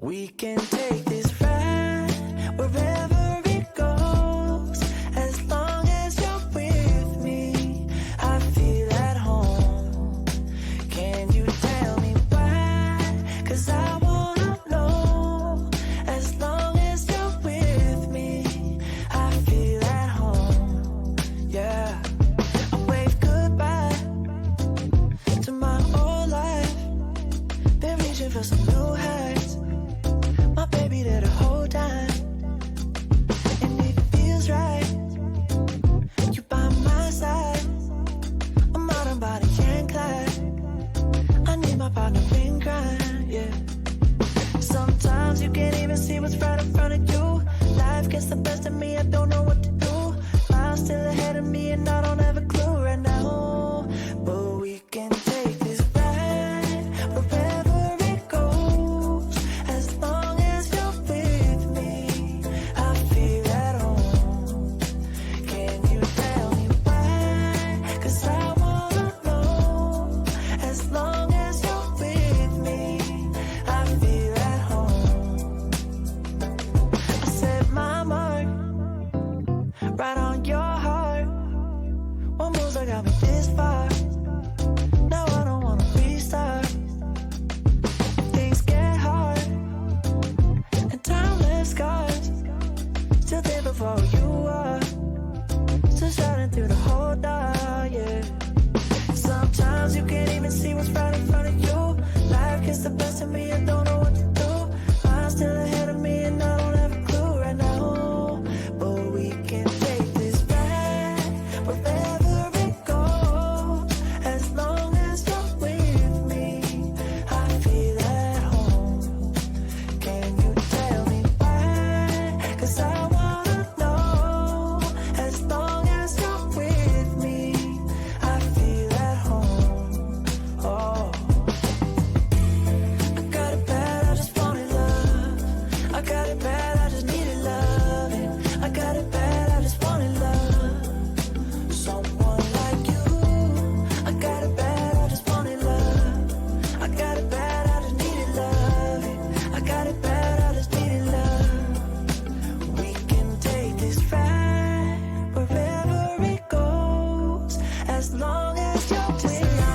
We can take this ride wherever it goes. As long as you're with me, I feel at home. Can you tell me why? 'Cause I wanna know. As long as you're with me, I feel at home. Yeah, I wave goodbye to my old life. Been reaching for some new heights. My baby there the whole time, and it feels right. You by my side. I'm out on body and Clyde. I need my partner in crime, yeah. Sometimes you can't even see what's right in front of you. Life gets the best of me, I don't know what to do. Miles still ahead of me and I don't have a clue right now. But we can take this ride wherever it goes. As long as you're with me, I feel at home. Can you tell me why? 'Cause I wanna know. As long as you're with me, I feel at home. I set my mark right on your heart. One moves that got me this far. Now I don't wanna restart. Things get hard and time left scars. Still there before you are. Still shining through the whole dark, yeah. Sometimes you can't even see what's right in front of you. Life gets the best of me, I don't know what to do. I'm still ahead of me and I don't have a clue right now. But we can take this ride wherever it goes. As long as you're with me, I feel at home. Can you tell me why? 'Cause I wanna know. As long as you're with me, I feel at home. Oh, I got it bad, I just wanted love. I got it bad, I just needed loving. I got it bad, I just wanted love. Someone like you. I got it bad, I just wanted love. I got it bad, I just needed loving. I got it bad, I just needed love. We can take this ride wherever it goes. As long as you're with me.